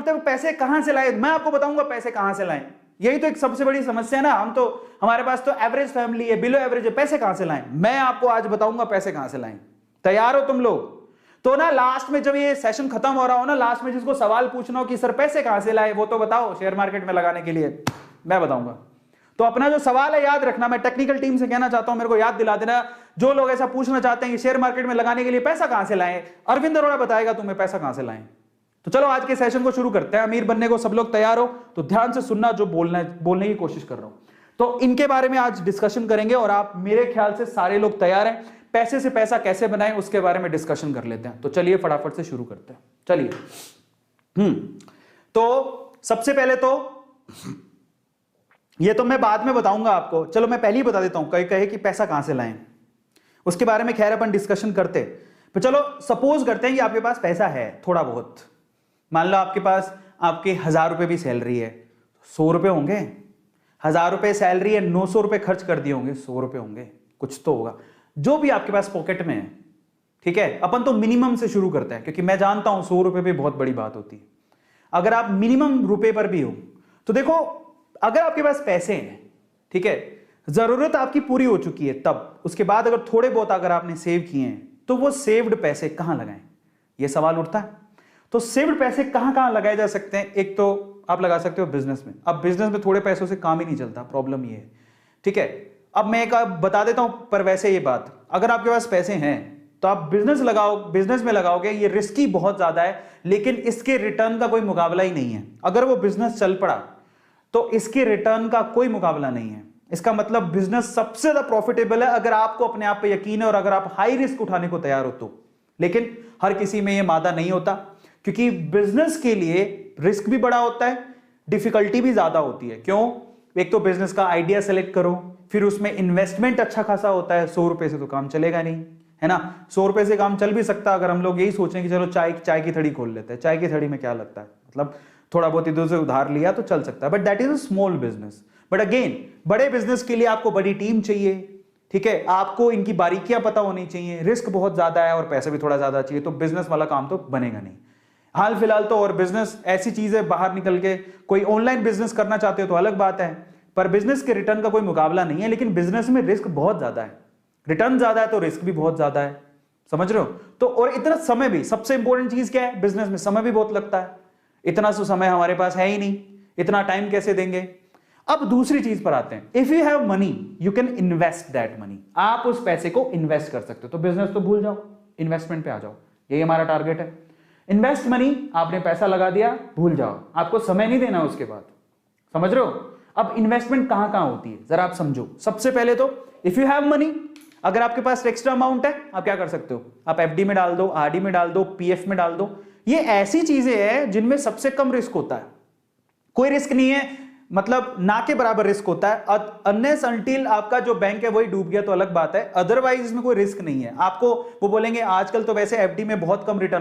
उठता है पैसे कहां से लाए। मैं आपको बताऊंगा पैसे कहां से लाएं, यही तो एक सबसे बड़ी समस्या है ना। हम तो, हमारे पास तो एवरेज फैमिली है, बिलो एवरेज है, पैसे कहां से लाएं। मैं आपको आज बताऊंगा पैसे कहां से लाएं। तैयार हो तुम लोग? तो ना लास्ट में जब ये सेशन खत्म हो रहा हो ना, लास्ट में जिसको सवाल पूछना हो कि सर पैसे कहां से लाए, वो तो बताओ शेयर मार्केट में लगाने के लिए, मैं बताऊंगा। तो अपना जो सवाल है याद रखना। मैं टेक्निकल टीम से कहना चाहता हूं, मेरे को याद दिला देना। जो लोग ऐसा पूछना चाहते हैं कि शेयर मार्केट में लगाने के लिए पैसा कहां से लाएं, अरविंद अरोड़ा बताएगा तुम्हें पैसा कहां से लाएं। तो चलो आज के सेशन को शुरू करते हैं। अमीर बनने को सब लोग तैयार हो तो ध्यान से सुनना, जो बोलने की कोशिश कर रहा हूं। तो इनके बारे में आज डिस्कशन करेंगे और आप मेरे ख्याल से सारे लोग तैयार हैं। पैसे से पैसा कैसे बनाएं उसके बारे में डिस्कशन कर लेते हैं। तो चलिए फटाफट से शुरू करते हैं। चलिए तो सबसे पहले तो ये तो मैं बाद में बताऊंगा आपको, चलो मैं पहले ही बता देता हूं। कहीं कहे कि पैसा कहां से लाएं, उसके बारे में खैर अपन डिस्कशन करते। तो चलो सपोज करते हैं कि आपके पास पैसा है थोड़ा बहुत। मान लो आपके पास आपके 1000 रुपए भी सैलरी है, 100 रुपए होंगे। 1000 रुपए सैलरी है, 900 रुपए खर्च कर दिए होंगे, 100 रुपए होंगे, कुछ तो होगा जो भी आपके पास पॉकेट में है। ठीक है, अपन तो मिनिमम से शुरू करते हैं क्योंकि मैं जानता हूं 100 रुपए भी बहुत बड़ी बात होती है। अगर आप मिनिमम रुपए पर भी हो तो देखो, अगर आपके पास पैसे हैं, ठीक है, जरूरत आपकी पूरी हो चुकी है, तब उसके बाद अगर थोड़े बहुत अगर आपने सेव किए हैं तो वो सेव्ड पैसे कहां लगाएं, ये सवाल उठता है। तो सेव्ड पैसे कहां कहां लगाए जा सकते हैं? एक तो आप लगा सकते हो बिजनेस में। अब बिजनेस में थोड़े पैसों से काम ही नहीं चलता, प्रॉब्लम ये है। ठीक है, अब मैं एक बता देता हूं, पर वैसे ये बात, अगर आपके पास पैसे हैं तो आप बिजनेस लगाओ, बिजनेस में लगाओगे, ये रिस्की बहुत ज्यादा है, लेकिन इसके रिटर्न का कोई मुकाबला ही नहीं है। अगर वो बिजनेस चल पड़ा तो इसके रिटर्न का कोई मुकाबला नहीं है। इसका मतलब बिजनेस सबसे ज्यादा प्रॉफिटेबल है अगर आपको अपने आप पे यकीन है और अगर आप हाई रिस्क उठाने को तैयार हो तो। लेकिन हर किसी में यह मादा नहीं होता, क्योंकि बिजनेस के लिए रिस्क भी बड़ा होता है, डिफिकल्टी भी ज्यादा होती है। क्यों? एक तो बिजनेस का आइडिया सेलेक्ट करो, फिर उसमें इन्वेस्टमेंट अच्छा खासा होता है। 100 रुपए से तो काम चलेगा नहीं, है ना। 100 रुपए से काम चल भी सकता अगर हम लोग यही सोचें कि चलो चाय की थड़ी खोल लेते हैं। चाय की थड़ी में क्या लगता है, मतलब थोड़ा बहुत इधर से उधार लिया तो चल सकता है, but that is a small business. But again, बड़े बिजनेस के लिए आपको बड़ी टीम चाहिए। ठीक है, आपको इनकी बारीकियां पता होनी चाहिए, रिस्क बहुत ज्यादा है और पैसा भी थोड़ा ज्यादा चाहिए, तो बिजनेस वाला काम तो बनेगा नहीं। हाल फिलहाल तो और बिजनेस ऐसी चीज है, बाहर निकल के कोई ऑनलाइन बिजनेस करना चाहते हो तो अलग बात है, पर बिजनेस के रिटर्न का कोई मुकाबला नहीं है। लेकिन बिजनेस में रिस्क बहुत ज्यादा है, रिटर्न ज्यादा है तो रिस्क भी बहुत ज्यादा है, समझ रहे हो। तो और इतना समय भी, सबसे इंपॉर्टेंट चीज क्या है बिजनेस में, समय भी बहुत लगता है। इतना तो समय हमारे पास है ही नहीं, इतना टाइम कैसे देंगे। अब दूसरी चीज पर आते हैं, if you have money you can invest that money. आप उस पैसे को इन्वेस्ट कर सकते हो। तो बिजनेस तो भूल जाओ, इन्वेस्टमेंट पे आ जाओ, यही हमारा टारगेट है। इन्वेस्ट मनी, आपने पैसा लगा दिया, भूल जाओ, आपको समय नहीं देना उसके बाद, समझ रहे हो। अब इन्वेस्टमेंट कहां कहां होती है जरा आप समझो। सबसे पहले तो इफ यू हैव मनी, अगर आपके पास एक्स्ट्रा अमाउंट है आप क्या कर सकते हो, आप एफडी में डाल दो, आरडी में डाल दो, पीएफ में डाल दो। ये ऐसी चीजें हैं जिनमें सबसे कम रिस्क होता है, कोई रिस्क नहीं है, मतलब ना के बराबर रिस्क होता है। अनलेस अनटिल आपका जो बैंक है वही डूब गया तो अलग बात है, अदरवाइज इसमें कोई रिस्क नहीं है। आपको वो बोलेंगे आजकल तो वैसे एफडी में बहुत कम रिटर्न